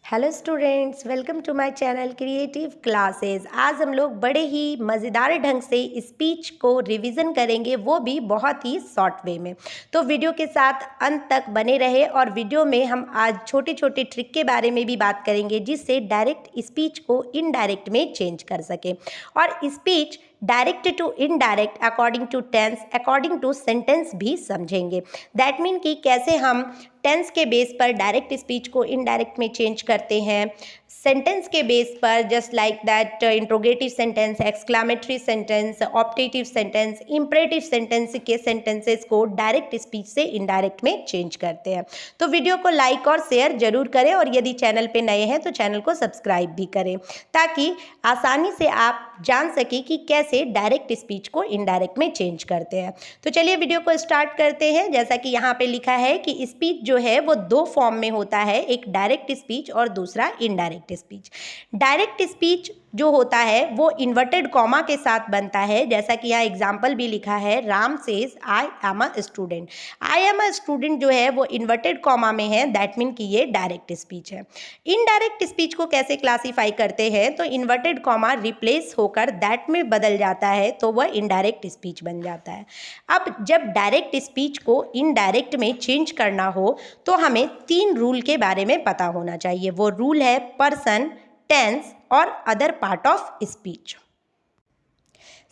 Hello students, welcome to my channel creative classes. आज हम लोग बड़े ही मज़ेदार ढंग से स्पीच को रिवीजन करेंगे, वो भी बहुत ही शॉर्ट वे में। तो वीडियो के साथ अंत तक बने रहे और वीडियो में हम आज छोटे छोटे ट्रिक के बारे में भी बात करेंगे जिससे डायरेक्ट स्पीच को इनडायरेक्ट में चेंज कर सके। और speech direct to indirect, according to tense, according to sentence भी समझेंगे। दैट मीन कि कैसे हम टेंस के बेस पर डायरेक्ट स्पीच को इनडायरेक्ट में चेंज करते हैं, सेंटेंस के बेस पर just like that interrogative sentence, exclamatory sentence, optative sentence, imperative sentence के सेंटेंसेस को डायरेक्ट स्पीच से इनडायरेक्ट में चेंज करते हैं। तो वीडियो को लाइक और शेयर जरूर करें और यदि चैनल पे नए हैं तो चैनल को सब्सक्राइब भी करें ताकि आसानी से आप जान सकें कि कैसे डायरेक्ट स्पीच को इनडायरेक्ट में चेंज करते हैं। तो चलिए वीडियो को स्टार्ट करते हैं। जैसा कि यहाँ पे लिखा है कि स्पीच जो है वो दो फॉर्म में होता है, एक डायरेक्ट स्पीच और दूसरा इनडायरेक्ट स्पीच। डायरेक्ट स्पीच जो होता है वो इन्वर्टेड कॉमा के साथ बनता है, जैसा कि यहाँ एग्जाम्पल भी लिखा है, Ram says I am a student. I am a student जो है वो इन्वर्टेड कॉमा में है, दैट मीन कि ये डायरेक्ट स्पीच है। इनडायरेक्ट स्पीच को कैसे क्लासीफाई करते हैं, तो इन्वर्टेड कॉमा रिप्लेस होकर दैट में बदल जाता है तो वह इनडायरेक्ट स्पीच बन जाता है। अब जब डायरेक्ट स्पीच को इनडायरेक्ट में चेंज करना हो तो हमें 3 रूल के बारे में पता होना चाहिए। वो रूल है पर्सन, टेंस और अदर पार्ट ऑफ स्पीच।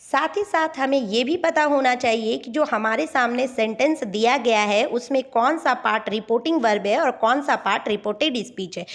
साथ ही साथ हमें ये भी पता होना चाहिए कि जो हमारे सामने सेंटेंस दिया गया है उसमें कौन सा पार्ट रिपोर्टिंग वर्ब है और कौन सा पार्ट रिपोर्टेड स्पीच है।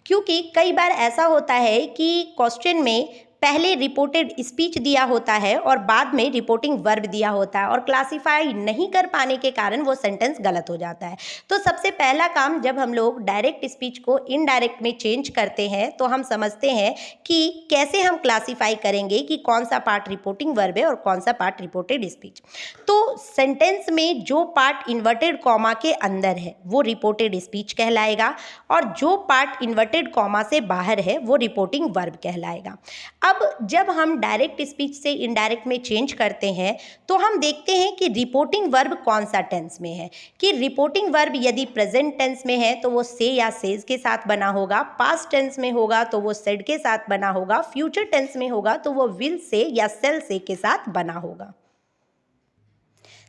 क्योंकि कई बार ऐसा होता है कि क्वेश्चन में पहले रिपोर्टेड स्पीच दिया होता है और बाद में रिपोर्टिंग वर्ब दिया होता है और क्लासीफाई नहीं कर पाने के कारण वो सेंटेंस गलत हो जाता है। तो सबसे पहला काम जब हम लोग डायरेक्ट स्पीच को इनडायरेक्ट में चेंज करते हैं तो हम समझते हैं कि कैसे हम क्लासीफाई करेंगे कि कौन सा पार्ट रिपोर्टिंग वर्ब है और कौन सा पार्ट रिपोर्टेड स्पीच। तो सेंटेंस में जो पार्ट इन्वर्टेड कॉमा के अंदर है वो रिपोर्टेड स्पीच कहलाएगा और जो पार्ट इन्वर्टेड कॉमा से बाहर है वो रिपोर्टिंग वर्ब कहलाएगा। अब जब हम डायरेक्ट स्पीच से इनडायरेक्ट में चेंज करते हैं तो हम देखते हैं कि रिपोर्टिंग वर्ब कौन सा टेंस में है। कि रिपोर्टिंग वर्ब यदि प्रेजेंट टेंस में है तो वो से या सेज के साथ बना होगा, पास्ट टेंस में होगा तो वो सेड के साथ बना होगा, फ्यूचर टेंस में होगा तो वो विल से या सेल से के साथ बना होगा।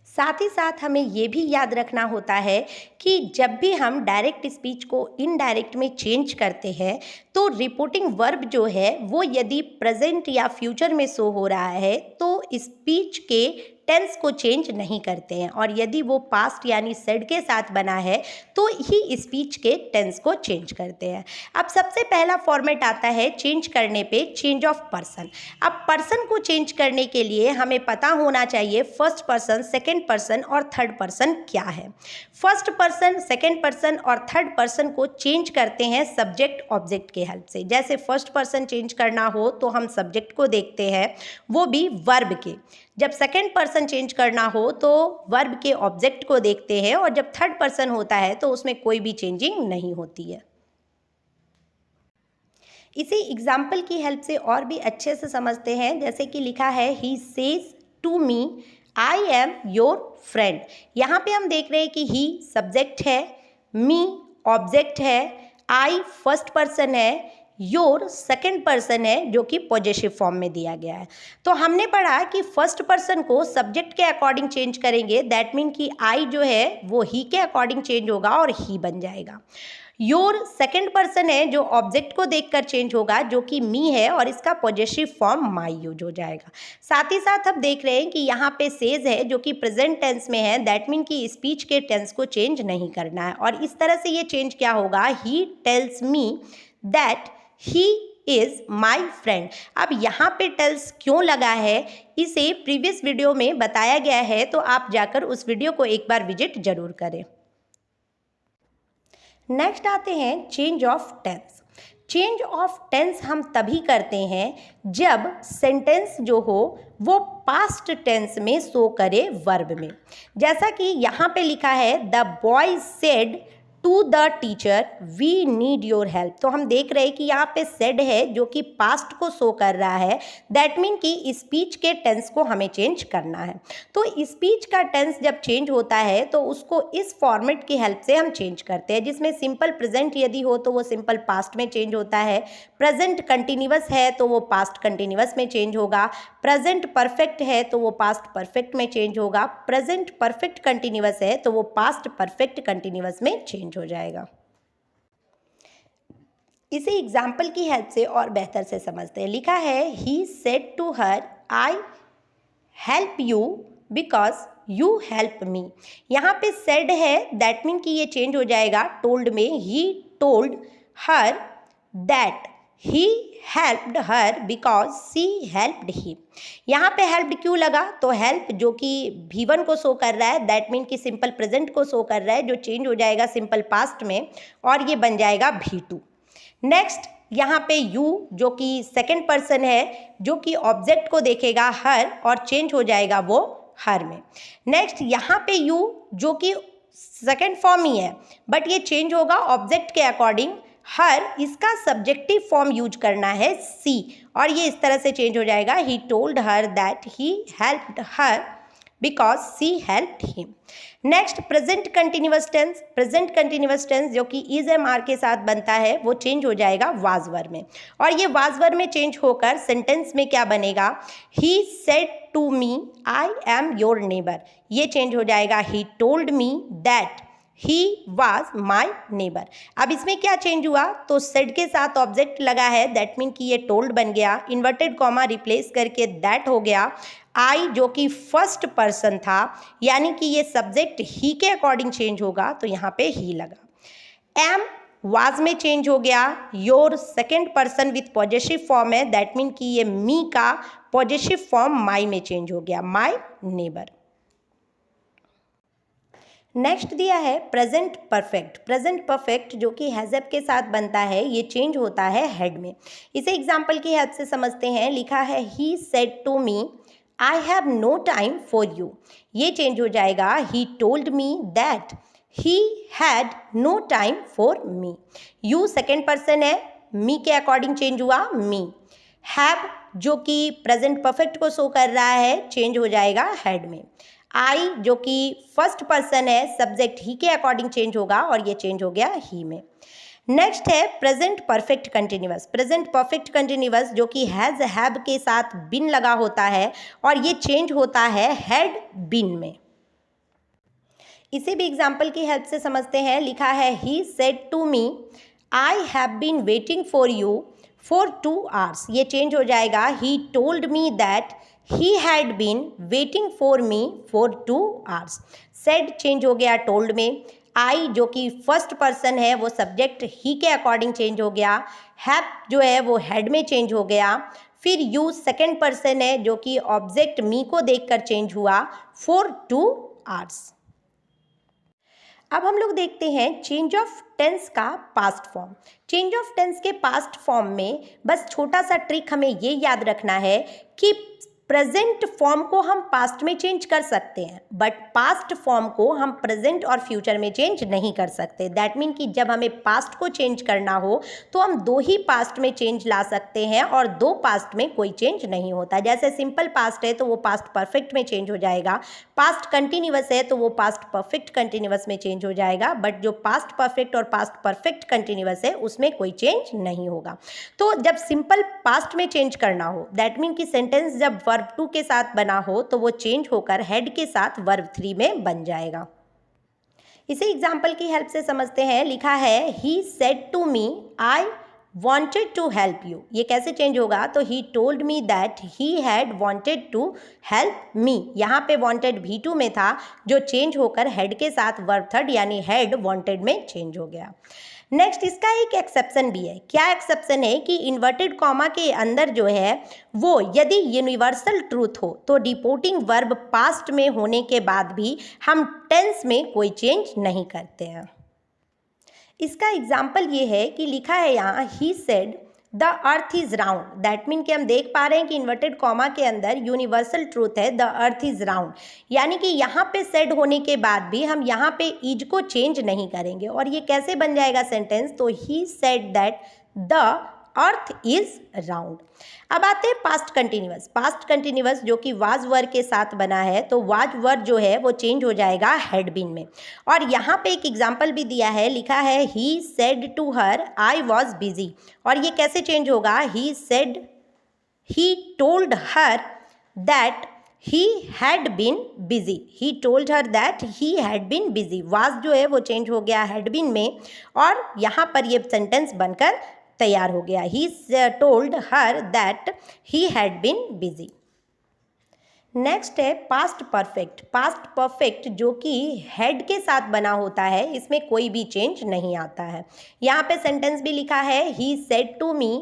साथ ही साथ हमें ये भी याद रखना होता है कि जब भी हम डायरेक्ट स्पीच को इनडायरेक्ट में चेंज करते हैं तो रिपोर्टिंग वर्ब जो है वो यदि प्रेजेंट या फ्यूचर में शो हो रहा है तो स्पीच के टेंस को चेंज नहीं करते हैं और यदि वो पास्ट यानी सेड के साथ बना है तो ही स्पीच के टेंस को चेंज करते हैं। अब सबसे पहला फॉर्मेट आता है चेंज करने पे, चेंज ऑफ पर्सन। अब पर्सन को चेंज करने के लिए हमें पता होना चाहिए फर्स्ट पर्सन, सेकेंड पर्सन और थर्ड पर्सन क्या है। फर्स्ट पर्सन, सेकेंड पर्सन और थर्ड पर्सन को चेंज करते हैं सब्जेक्ट ऑब्जेक्ट के हेल्प से। जैसे फर्स्ट पर्सन चेंज करना हो तो हम सब्जेक्ट को देखते हैं, वो भी वर्ब के। जब सेकेंड पर्सन चेंज करना हो तो वर्ब के ऑब्जेक्ट को देखते हैं और जब थर्ड पर्सन होता है तो उसमें कोई भी चेंजिंग नहीं होती है। इसी एग्जाम्पल की हेल्प से और भी अच्छे से समझते हैं। जैसे कि लिखा है he says to me I am your friend. यहाँ पे हम देख रहे हैं कि ही सब्जेक्ट है, मी ऑब्जेक्ट है, आई फर्स्ट पर्सन है, योर सेकेंड पर्सन है जो कि पॉजेसिव फॉर्म में दिया गया है। तो हमने पढ़ा कि फर्स्ट पर्सन को सब्जेक्ट के अकॉर्डिंग चेंज करेंगे, दैट मीन कि आई जो है वो ही के अकॉर्डिंग चेंज होगा और ही बन जाएगा। योर सेकेंड पर्सन है जो ऑब्जेक्ट को देखकर चेंज होगा जो कि मी है और इसका पॉजेसिव फॉर्म माई यूज हो जाएगा। साथ ही साथ हम देख रहे हैं कि यहाँ पे सेज है जो कि प्रेजेंट टेंस में है, दैट मीन कि स्पीच के टेंस को चेंज नहीं करना है और इस तरह से ये चेंज क्या होगा, he tells me that he is my friend. अब यहाँ पे टेल्स क्यों लगा है इसे प्रीवियस वीडियो में बताया गया है, तो आप जाकर उस वीडियो को एक बार विजिट जरूर करें। नेक्स्ट आते हैं change of tense. Change of tense हम तभी करते हैं जब सेंटेंस जो हो वो पास्ट टेंस में शो करे वर्ब में। जैसा कि यहाँ पे लिखा है the boy said to the teacher we need your help. तो हम देख रहे हैं कि यहाँ पे सेड है जो कि पास्ट को शो कर रहा है। दैट मीन कि स्पीच के टेंस को हमें चेंज करना है। तो स्पीच का टेंस जब चेंज होता है तो उसको इस फॉर्मेट की हेल्प से हम चेंज करते हैं, जिसमें सिंपल प्रेजेंट यदि हो तो वो सिंपल पास्ट में चेंज होता है, प्रेजेंट कंटिन्यूअस है तो वो पास्ट कंटिन्यूअस में चेंज होगा, प्रेजेंट परफेक्ट है तो वो पास्ट परफेक्ट में चेंज होगा, प्रेजेंट परफेक्ट कंटिन्यूअस है तो वो पास्ट परफेक्ट कंटिन्यूअस में चेंज हो जाएगा। इसे एग्जाम्पल की हेल्प से और बेहतर से समझते हैं। लिखा है he said to her I help you because you help me. यहाँ पे सेड है, दैट मीन कि ये चेंज हो जाएगा टोल्ड में। He told her that he helped her because she helped he. यहाँ पे हेल्प्ड क्यों लगा? तो हेल्प जो कि V1 को शो कर रहा है, दैट मीन कि सिंपल प्रेजेंट को शो कर रहा है, जो चेंज हो जाएगा सिंपल पास्ट में और ये बन जाएगा V2। नेक्स्ट यहाँ पे यू जो कि सेकंड पर्सन है, जो कि ऑब्जेक्ट को देखेगा हर और चेंज हो जाएगा वो हर में। नेक्स्ट यहाँ पे यू जो कि सेकंड फॉर्म ही है बट ये चेंज होगा ऑब्जेक्ट के अकॉर्डिंग हर, इसका सब्जेक्टिव फॉर्म यूज करना है सी और ये इस तरह से चेंज हो जाएगा he told her that he helped her because she helped him. Next present continuous tense. Present continuous tense जो कि इज एम आर के साथ बनता है वो चेंज हो जाएगा वाज वर में और ये वाज वर में चेंज होकर सेंटेंस में क्या बनेगा? He said to me I am your neighbour. ये चेंज हो जाएगा he told me that he was my neighbour. अब इसमें क्या चेंज हुआ? तो सेड के साथ ऑब्जेक्ट लगा है, दैट मीन कि ये टोल्ड बन गया, इन्वर्टेड कॉमा रिप्लेस करके दैट हो गया। आई जो कि फर्स्ट पर्सन था यानी कि ये सब्जेक्ट ही के अकॉर्डिंग चेंज होगा तो यहाँ पे ही लगा। एम वाज में चेंज हो गया। Your second person with possessive form है, दैट मीन कि ये मी का पॉजेसिव फॉर्म माई में चेंज हो गया, माई नेबर। नेक्स्ट दिया है प्रेजेंट परफेक्ट। प्रेजेंट परफेक्ट जो कि हैज़ के साथ बनता है, ये चेंज होता है हेड में। इसे एग्जाम्पल की हेल्प से समझते हैं। लिखा है he said to me I have no time for you. ये चेंज हो जाएगा he told me that he had no time for me. You second person है, मी के अकॉर्डिंग चेंज हुआ मी। हैव जो कि प्रेजेंट परफेक्ट को शो कर रहा है, चेंज हो जाएगा हेड में। आई जो कि फर्स्ट पर्सन है, सब्जेक्ट ही के अकॉर्डिंग चेंज होगा और ये चेंज हो गया ही में। नेक्स्ट है present perfect continuous. Present perfect continuous जो कि हैज़ हैव के साथ बिन लगा होता है और ये चेंज होता है हैड बिन में। इसे भी एग्जाम्पल की हेल्प से समझते हैं। लिखा है he said to me I have been waiting for you for 2 hours। ये चेंज हो जाएगा he told me that he had been waiting for me for 2 hours। said change हो गया टोल्ड में। I जो कि फर्स्ट पर्सन है वो सब्जेक्ट ही के अकॉर्डिंग चेंज हो गया। हैव जो है वो हेड में चेंज हो गया। फिर यू सेकेंड पर्सन है जो कि ऑब्जेक्ट मी को देखकर चेंज हुआ for 2 hours। अब हम लोग देखते हैं चेंज ऑफ टेंस का past form. Change of tense के पास्ट फॉर्म में बस छोटा सा ट्रिक हमें ये याद रखना है कि प्रेजेंट फॉर्म को हम पास्ट में चेंज कर सकते हैं बट पास्ट फॉर्म को हम प्रेजेंट और फ्यूचर में चेंज नहीं कर सकते। दैट मीन कि जब हमें पास्ट को चेंज करना हो तो हम 2 ही पास्ट में चेंज ला सकते हैं और 2 पास्ट में कोई चेंज नहीं होता। जैसे सिंपल पास्ट है तो वो पास्ट परफेक्ट में चेंज हो जाएगा, पास्ट कंटिन्यूअस है तो वो पास्ट परफेक्ट कंटिन्यूअस में चेंज हो जाएगा, बट जो पास्ट परफेक्ट और पास्ट परफेक्ट कंटिन्यूअस है उसमें कोई चेंज नहीं होगा। तो जब सिंपल पास्ट में चेंज करना हो, दैट मीन कि सेंटेंस जब वर्ब 2 के साथ बना हो तो वो चेंज होकर हेड के साथ वर्ब 3 में बन जाएगा। इसे एग्जाम्पल की हेल्प से समझते हैं। लिखा है he said to me I wanted to help you। ये कैसे चेंज होगा? तो he told me that he had wanted to help me। यहाँ पे wanted V2 में था जो चेंज होकर head के साथ verb थर्ड यानी had wanted में चेंज हो गया। नेक्स्ट इसका एक एक्सेप्शन भी है। क्या एक्सेप्शन है कि इन्वर्टेड कॉमा के अंदर जो है वो यदि यूनिवर्सल ट्रूथ हो तो डिपोर्टिंग वर्ब पास्ट में होने के बाद भी हम टेंस में कोई चेंज नहीं करते हैं। इसका एग्जाम्पल ये है कि लिखा है यहाँ he said the earth is round, that mean कि हम देख पा रहे हैं कि इन्वर्टेड कॉमा के अंदर यूनिवर्सल ट्रूथ है द अर्थ इज राउंड, यानी कि यहाँ पे सेड होने के बाद भी हम यहाँ पे इज को चेंज नहीं करेंगे। और ये कैसे बन जाएगा सेंटेंस, तो he said that the earth is round. अब आते हैं पास्ट कंटिन्यूअस। पास्ट कंटिन्यूअस जो कि वाज वर्ब के साथ बना है, तो वाज वर्ब जो है वो चेंज हो जाएगा हैड बीन में। और यहाँ पे एक एग्जाम्पल भी दिया है, लिखा है he said to her I was busy. और ये कैसे चेंज होगा, he said, he told her that he had been busy, he told her that he had been busy. Was जो है वो चेंज हो गया हैड बीन में, और यहाँ पर ये सेंटेंस बनकर तैयार हो गया, he told her that he had been busy. Next है पास्ट परफेक्ट। पास्ट परफेक्ट जो कि हैड के साथ बना होता है, इसमें कोई भी चेंज नहीं आता है। यहाँ पे सेंटेंस भी लिखा है he said to me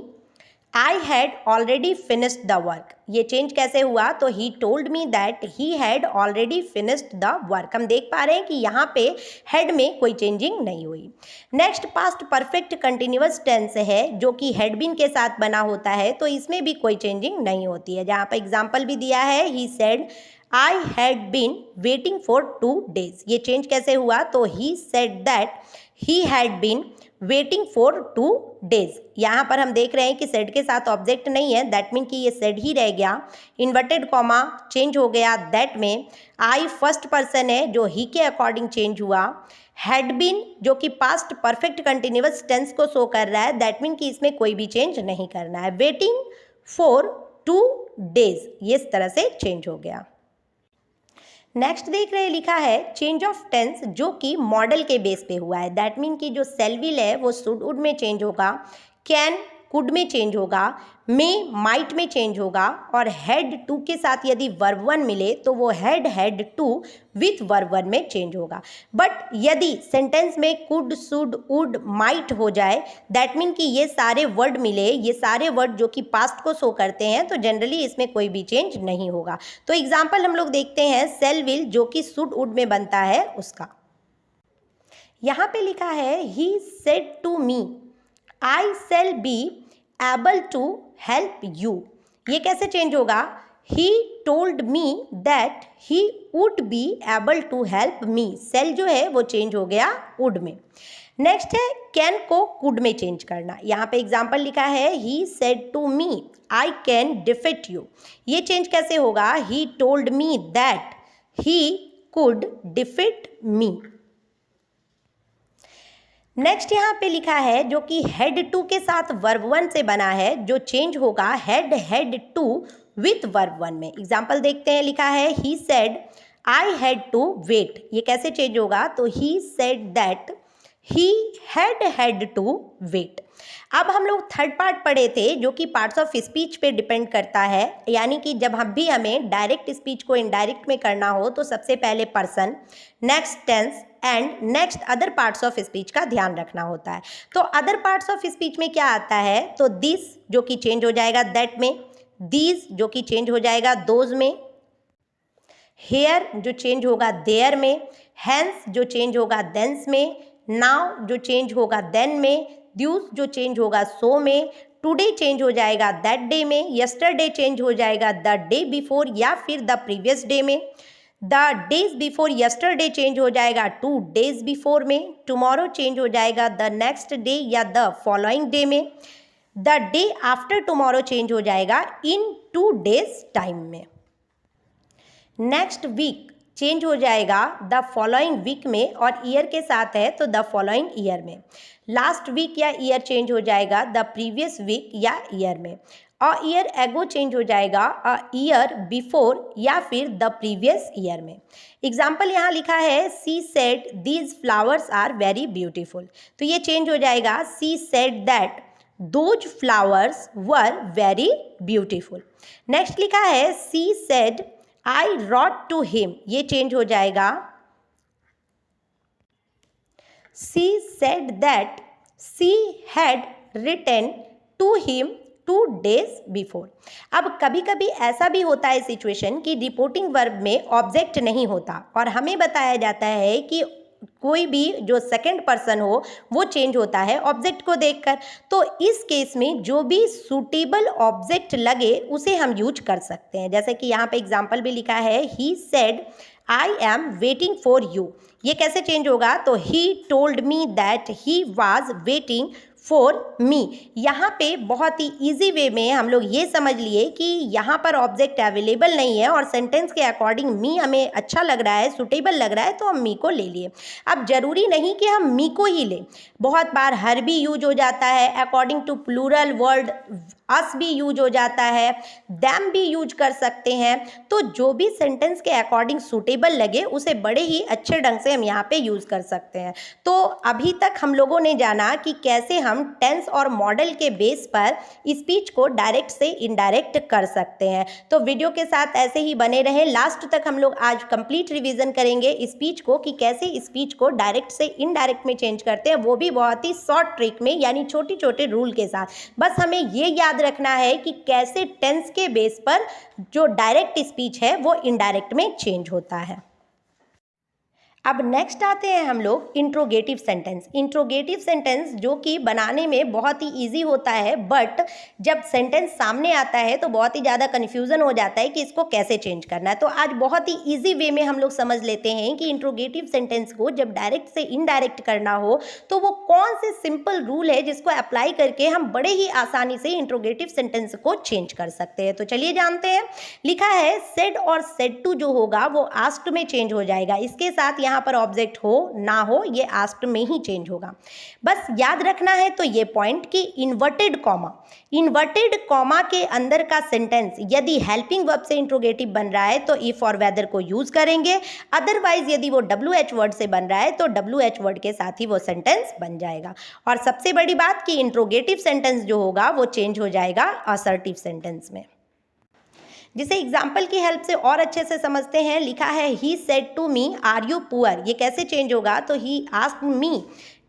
I had already finished the work. ये चेंज कैसे हुआ, तो he told me that he had already finished the work. हम देख पा रहे हैं कि यहाँ पे हैड में कोई चेंजिंग नहीं हुई। Next past perfect continuous tense है जो कि हैड बीन के साथ बना होता है, तो इसमें भी कोई चेंजिंग नहीं होती है। जहाँ पर एग्जाम्पल भी दिया है, he said I had been waiting for 2 days। ये चेंज कैसे हुआ, तो he said that he had been waiting for 2 days। यहाँ पर हम देख रहे हैं कि सेड के साथ ऑब्जेक्ट नहीं है, दैट मीन कि ये सेड ही रह गया। इन्वर्टेड कॉमा चेंज हो गया दैट में। आई फर्स्ट पर्सन है जो ही के अकॉर्डिंग चेंज हुआ। हैड बीन जो कि पास्ट परफेक्ट कंटिन्यूअस टेंस को शो कर रहा है, दैट मीन कि इसमें कोई भी चेंज नहीं करना है। वेटिंग फॉर 2 days ये इस तरह से चेंज हो गया। नेक्स्ट देख रहे हैं, लिखा है चेंज ऑफ टेंस जो कि मॉडल के बेस पे हुआ है। दैट मीन कि जो सेल विल है वो शुड वुड में चेंज होगा, कैन कुड में चेंज होगा, में माइट में चेंज होगा, और हैड टू के साथ यदि वर्ब वन मिले तो वो had to with verb one में चेंज होगा। बट यदि सेंटेंस में कुड शुड वुड माइट हो जाए, दैट मीन कि ये सारे वर्ड मिले, ये सारे वर्ड जो कि पास्ट को शो करते हैं, तो जनरली इसमें कोई भी चेंज नहीं होगा। तो एग्जाम्पल हम लोग देखते हैं सेल विल जो कि शुड वुड में बनता है उसका। यहाँ पे लिखा है he said to me I shall be able to help you. ये कैसे चेंज होगा, he told me that he would be able to help me. Shall जो है वो चेंज हो गया वुड में। नेक्स्ट है कैन को कुड में चेंज करना। यहाँ पे एग्जाम्पल लिखा है he said to me I can defeat you. ये चेंज कैसे होगा, he told me that he could defeat me. Next यहाँ पे लिखा है जो कि हैड टू के साथ वर्ब वन से बना है, जो चेंज होगा had to with verb one में। एग्जाम्पल देखते हैं, लिखा है he said I had to wait. ये कैसे चेंज होगा, तो he said that he had to wait. अब हम लोग थर्ड पार्ट पढ़े थे जो कि पार्ट्स ऑफ स्पीच पे डिपेंड करता है, यानी कि जब हम भी हमें डायरेक्ट स्पीच को इनडायरेक्ट में करना हो तो सबसे पहले person, next tense and next other parts of speech का ध्यान रखना होता है। तो अदर पार्ट्स ऑफ स्पीच में क्या आता है, तो दिस जो कि चेंज हो जाएगा दैट में, दीज जो कि चेंज हो जाएगा दोज में, हेयर जो चेंज होगा देयर में, हैंस जो चेंज होगा देंस में, नाउ जो चेंज होगा देन में, ड्यूस जो चेंज होगा सो में, टुडे चेंज हो जाएगा दैट डे में, यस्टरडे चेंज हो जाएगा द डे बिफोर या फिर द प्रीवियस डे में, the days before yesterday change हो जाएगा 2 days बिफोर में, टुमारो चेंज हो जाएगा द नेक्स्ट डे या द फॉलोइंग डे में, the day after tomorrow change हो जाएगा इन 2 days टाइम में। नेक्स्ट वीक चेंज हो जाएगा द फॉलोइंग वीक में, और ईयर के साथ है तो द फॉलोइंग ईयर में। लास्ट वीक या ईयर चेंज हो जाएगा द प्रीवियस वीक या ईयर में। अ ईयर एगो चेंज हो जाएगा अ ईयर बिफोर या फिर द प्रीवियस ईयर में। एग्जाम्पल यहाँ लिखा है she said these flowers are very beautiful. तो ये चेंज हो जाएगा she said that those flowers were very beautiful. Next लिखा है she said I wrote to him. ये चेंज हो जाएगा she said that she had written to him 2 days before. अब कभी कभी ऐसा भी होता है सिचुएशन कि रिपोर्टिंग वर्ब में ऑब्जेक्ट नहीं होता और हमें बताया जाता है कि कोई भी जो सेकंड पर्सन हो वो चेंज होता है ऑब्जेक्ट को देखकर। तो इस केस में जो भी सूटेबल ऑब्जेक्ट लगे उसे हम यूज कर सकते हैं। जैसे कि यहाँ पे एग्जाम्पल भी लिखा है, he said I am waiting for you. ये कैसे चेंज होगा, तो he told me that he was waiting for me. यहाँ पे बहुत ही ईजी वे में हम लोग ये समझ लिए कि यहाँ पर ऑब्जेक्ट अवेलेबल नहीं है और सेंटेंस के अकॉर्डिंग मी हमें अच्छा लग रहा है, सुटेबल लग रहा है, तो हम मी को ले लिए। अब जरूरी नहीं कि हम मी को ही लें, बहुत बार हर भी यूज हो जाता है, अकॉर्डिंग टू प्लूरल वर्ड अस भी यूज हो जाता है, दैम भी यूज कर सकते हैं। तो जो भी सेंटेंस के अकॉर्डिंग सूटेबल लगे उसे बड़े ही अच्छे ढंग से हम यहाँ पे यूज कर सकते हैं। तो अभी तक हम लोगों ने जाना कि कैसे हम टेंस और मॉडल के बेस पर स्पीच को डायरेक्ट से इनडायरेक्ट कर सकते हैं। तो वीडियो के साथ ऐसे ही बने रहें, लास्ट तक हम लोग आज कंप्लीट रिवीजन करेंगे स्पीच को कि कैसे स्पीच को डायरेक्ट से इनडायरेक्ट में चेंज करते हैं, वो भी बहुत ही शॉर्ट ट्रिक में, यानी छोटे छोटे रूल के साथ। बस हमें ये याद रखना है कि कैसे टेंस के बेस पर जो डायरेक्ट स्पीच है वो इनडायरेक्ट में चेंज होता है। अब नेक्स्ट आते हैं हम लोग इंट्रोगेटिव सेंटेंस। इंट्रोगेटिव सेंटेंस जो कि बनाने में बहुत ही इजी होता है, बट जब सेंटेंस सामने आता है तो बहुत ही ज़्यादा कन्फ्यूज़न हो जाता है कि इसको कैसे चेंज करना है। तो आज बहुत ही इजी वे में हम लोग समझ लेते हैं कि इंट्रोगेटिव सेंटेंस को जब डायरेक्ट से इनडायरेक्ट करना हो तो वो कौन से सिंपल रूल है जिसको अप्लाई करके हम बड़े ही आसानी से इंट्रोगेटिव सेंटेंस को चेंज कर सकते हैं। तो चलिए जानते हैं। लिखा है सेड और सेड टू जो होगा वो आस्क्ड में चेंज हो जाएगा। इसके साथ यहाँ पर ऑब्जेक्ट हो ना हो ये आस्क्ड में ही चेंज होगा। बस याद रखना है तो ये पॉइंट कि इन्वर्टेड कॉमा के अंदर का सेंटेंस यदि हेल्पिंग वर्ब से इंट्रोगेटिव बन रहा है तो इफ और वेदर को यूज करेंगे, अदरवाइज यदि वो WH वर्ड से बन रहा है तो WH वर्ड के साथ ही वो सेंटेंस बन जाएगा। और सबसे बड़ी बात कि इंट्रोगेटिव सेंटेंस जो होगा वो चेंज हो जाएगा असर्टिव सेंटेंस में, जिसे एग्जाम्पल की हेल्प से और अच्छे से समझते हैं। लिखा है he said to me are you poor. ये कैसे चेंज होगा, तो he asked me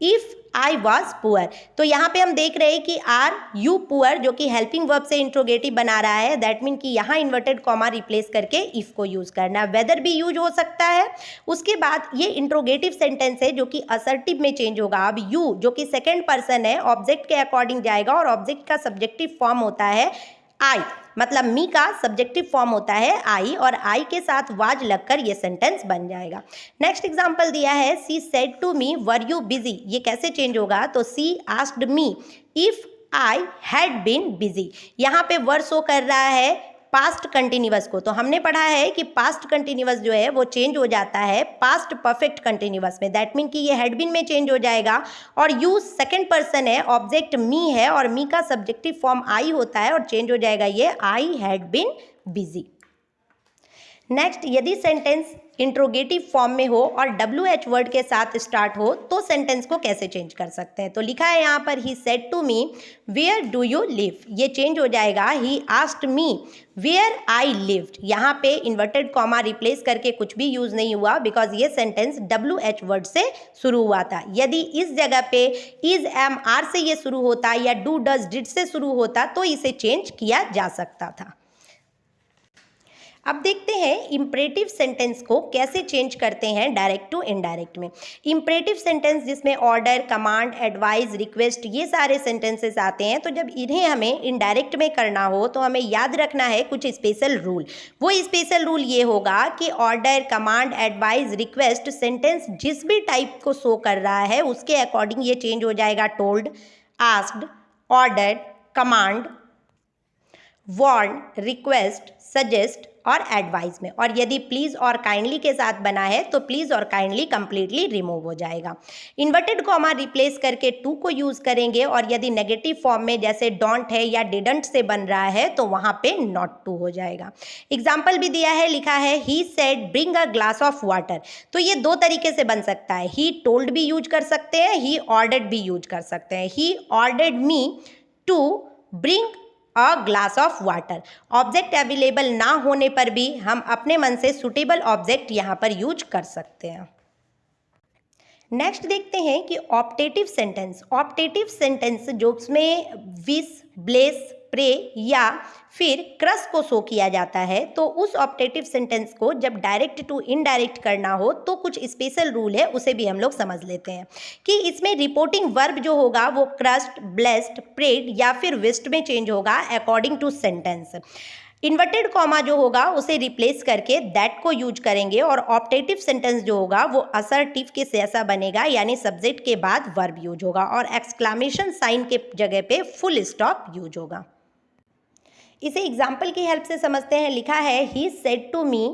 if I was poor. तो यहाँ पे हम देख रहे हैं कि आर यू पुअर जो कि हेल्पिंग वर्ब से इंट्रोगेटिव बना रहा है, दैट मीन कि यहाँ इन्वर्टेड कॉमा रिप्लेस करके इफ को यूज करना है। वेदर भी यूज हो सकता है। उसके बाद ये इंट्रोगेटिव सेंटेंस है जो कि असर्टिव में चेंज होगा। अब यू जो कि सेकेंड पर्सन है, ऑब्जेक्ट के अकॉर्डिंग जाएगा और ऑब्जेक्ट का सब्जेक्टिव फॉर्म होता है आई, मतलब मी का सब्जेक्टिव फॉर्म होता है आई और आई के साथ वाज लगकर ये सेंटेंस बन जाएगा। नेक्स्ट एग्जांपल दिया है she said to me were you busy. ये कैसे चेंज होगा, तो she asked me if I had been busy. यहाँ पे वर्ड शो कर रहा है पास्ट कंटिन्यूअस को। तो हमने पढ़ा है कि पास्ट कंटिन्यूअस जो है वो चेंज हो जाता है पास्ट परफेक्ट कंटिन्यूअस में, दैट मीन कि ये हैड बीन में चेंज हो जाएगा। और यू सेकंड पर्सन है, ऑब्जेक्ट मी है और मी का सब्जेक्टिव फॉर्म आई होता है और चेंज हो जाएगा ये I had been busy. Next, यदि सेंटेंस इंट्रोगेटिव फॉर्म में हो और WH वर्ड के साथ स्टार्ट हो तो सेंटेंस को कैसे चेंज कर सकते हैं। तो लिखा है यहाँ पर he said to me where do you live. ये चेंज हो जाएगा he asked me where I lived. यहाँ पे इन्वर्टेड कॉमा रिप्लेस करके कुछ भी यूज नहीं हुआ बिकॉज ये सेंटेंस WH वर्ड से शुरू हुआ था। यदि इस जगह पे इज एम आर से ये शुरू होता या डू डज डिड से शुरू होता तो इसे चेंज किया जा सकता था। अब देखते हैं इम्परेटिव सेंटेंस को कैसे चेंज करते हैं डायरेक्ट टू इनडायरेक्ट में। इम्परेटिव सेंटेंस जिसमें ऑर्डर, कमांड, एडवाइस, रिक्वेस्ट ये सारे सेंटेंसेस आते हैं, तो जब इन्हें हमें इनडायरेक्ट में करना हो तो हमें याद रखना है कुछ स्पेशल रूल। वो स्पेशल रूल ये होगा कि order, command, advice, request sentence जिस भी टाइप को शो कर रहा है उसके अकॉर्डिंग ये चेंज हो जाएगा told, asked, order, command, warn, request, suggest और एडवाइस में। और यदि प्लीज़ और काइंडली के साथ बना है तो प्लीज़ और काइंडली कंप्लीटली रिमूव हो जाएगा। इन्वर्टेड कॉमा रिप्लेस करके टू को यूज़ करेंगे और यदि नेगेटिव फॉर्म में जैसे डोंट है या डिडंट से बन रहा है तो वहाँ पे नॉट टू हो जाएगा। एग्जाम्पल भी दिया है, लिखा है he said bring a glass of water. तो ये दो तरीके से बन सकता है, ही टोल्ड भी यूज कर सकते हैं, ही ऑर्डर्ड भी यूज कर सकते हैं। He ordered me to bring a glass of water. Object available ना होने पर भी हम अपने मन से सुटेबल ऑब्जेक्ट यहाँ पर यूज कर सकते हैं। नेक्स्ट देखते हैं कि ऑप्टेटिव सेंटेंस। ऑप्टेटिव सेंटेंस जो उसमें विश, ब्लेस, प्रे या फिर क्रस को शो किया जाता है, तो उस ऑप्टेटिव सेंटेंस को जब डायरेक्ट टू इनडायरेक्ट करना हो तो कुछ स्पेशल रूल है, उसे भी हम लोग समझ लेते हैं कि इसमें रिपोर्टिंग वर्ब जो होगा वो क्रस्ट, ब्लेस्ड, प्रेड या फिर विश्ड में चेंज होगा according to sentence. Inverted comma जो होगा उसे रिप्लेस करके दैट को यूज करेंगे और ऑप्टेटिव सेंटेंस जो होगा वो असर्टिव के जैसा बनेगा, यानी सब्जेक्ट के बाद वर्ब यूज होगा और एक्सक्लामेशन साइन के जगह पे फुल स्टॉप यूज होगा। इसे एग्जाम्पल की हेल्प से समझते हैं। लिखा है he said to me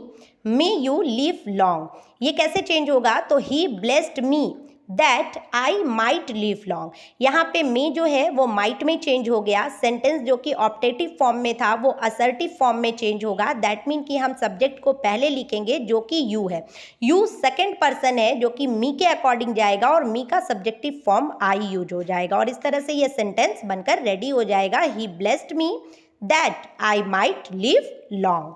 may you live long. ये कैसे चेंज होगा, तो he blessed me that I might live long. यहाँ पे मे जो है वो माइट में चेंज हो गया। सेंटेंस जो कि ऑप्टेटिव फॉर्म में था वो असर्टिव फॉर्म में चेंज होगा। दैट मीन कि हम सब्जेक्ट को पहले लिखेंगे जो कि यू है। यू सेकंड पर्सन है जो कि मी के अकॉर्डिंग जाएगा और मी का सब्जेक्टिव फॉर्म आई यूज हो जाएगा और इस तरह से ये सेंटेंस बनकर रेडी हो जाएगा। He blessed me that I might live long.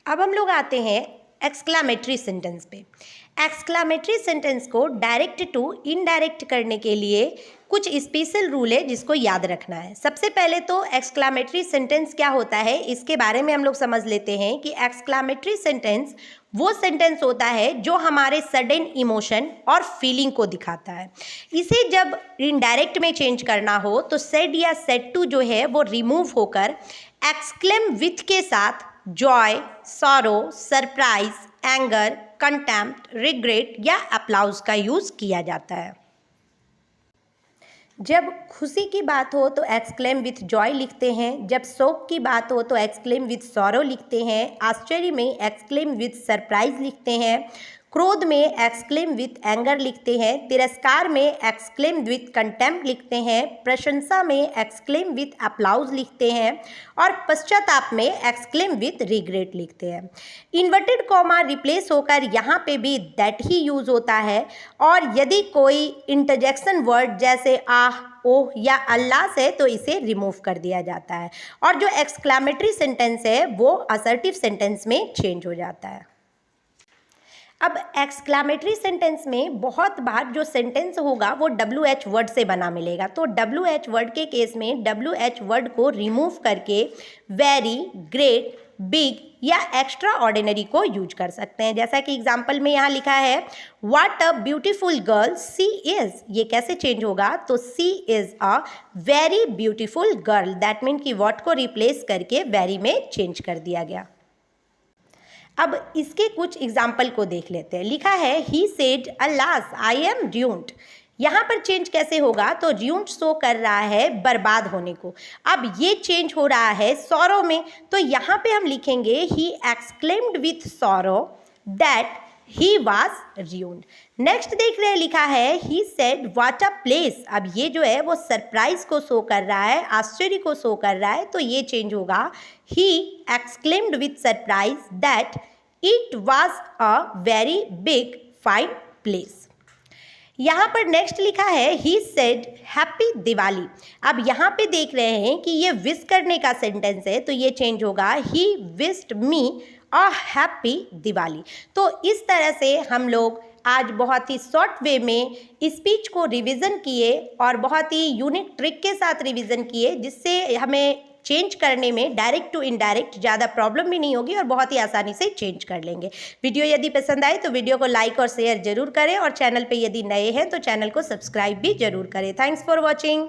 अब हम लोग आते हैं एक्सक्लामेटरी सेंटेंस पे। एक्सक्लामेटरी सेंटेंस को डायरेक्ट टू इनडायरेक्ट करने के लिए कुछ स्पेशल रूल है जिसको याद रखना है। सबसे पहले तो एक्सक्लामेटरी सेंटेंस क्या होता है इसके बारे में हम लोग समझ लेते हैं कि एक्सक्लामेटरी सेंटेंस वो सेंटेंस होता है जो हमारे सडन इमोशन और फीलिंग को दिखाता है। इसे जब इनडायरेक्ट में चेंज करना हो तो सेड या सेड टू जो है वो रिमूव होकर एक्सक्लेम विथ के साथ Joy, sorrow, surprise, anger, contempt, regret या अप्लाउज का यूज किया जाता है। जब खुशी की बात हो तो एक्सक्लेम विथ जॉय लिखते हैं, जब शोक की बात हो तो एक्सक्लेम विथ सॉरो लिखते हैं, आश्चर्य में एक्सक्लेम विथ सरप्राइज लिखते हैं, क्रोध में एक्सक्लेम विथ एंगर लिखते हैं, तिरस्कार में एक्सक्लेम विथ कंटेम्प्ट लिखते हैं, प्रशंसा में एक्सक्लेम विथ अप्लाउज लिखते हैं और पश्चाताप में एक्सक्लेम विथ रिग्रेट लिखते हैं। इन्वर्टेड कॉमा रिप्लेस होकर यहाँ पे भी दैट ही यूज होता है और यदि कोई इंटरजेक्शन वर्ड जैसे आह, ओह या अल्लाह से तो इसे रिमूव कर दिया जाता है और जो एक्सक्लामेटरी सेंटेंस है वो असर्टिव सेंटेंस में चेंज हो जाता है। अब एक्सक्लामेटरी सेंटेंस में बहुत बार जो सेंटेंस होगा वो WH वर्ड से बना मिलेगा, तो WH वर्ड के केस में WH वर्ड को रिमूव करके वेरी, ग्रेट, बिग या एक्स्ट्रा ऑर्डिनरी को यूज कर सकते हैं। जैसा कि एग्जाम्पल में यहाँ लिखा है what a beautiful girl she is. ये कैसे चेंज होगा, तो she is a very beautiful girl. That mean कि व्हाट को रिप्लेस करके वेरी में चेंज कर दिया गया। अब इसके कुछ एग्जाम्पल को देख लेते हैं। लिखा है he said alas I am doomed. यहाँ पर चेंज कैसे होगा, तो ड्यून्ड शो कर रहा है बर्बाद होने को। अब ये चेंज हो रहा है सॉरो में, तो यहाँ पे हम लिखेंगे he exclaimed with sorrow that he was doomed. Next देख रहे हैं, लिखा है he said what a place. अब ये जो है वो सरप्राइज को शो कर रहा है, आश्चर्य को शो कर रहा है, तो ये चेंज होगा ही exclaimed with surprise that it was a very big fine place. यहाँ पर नेक्स्ट लिखा है ही सेड हैप्पी दिवाली। अब यहाँ पे देख रहे हैं कि ये विश करने का सेंटेंस है, तो ये चेंज होगा he wished me a happy Diwali. तो इस तरह से हम लोग आज बहुत ही शॉर्ट वे में स्पीच को रिवीजन किए और बहुत ही यूनिक ट्रिक के साथ रिवीजन किए, जिससे हमें चेंज करने में डायरेक्ट टू इनडायरेक्ट ज़्यादा प्रॉब्लम भी नहीं होगी और बहुत ही आसानी से चेंज कर लेंगे। वीडियो यदि पसंद आए तो वीडियो को लाइक और शेयर जरूर करें और चैनल पे यदि नए हैं तो चैनल को सब्सक्राइब भी जरूर करें। Thanks for watching.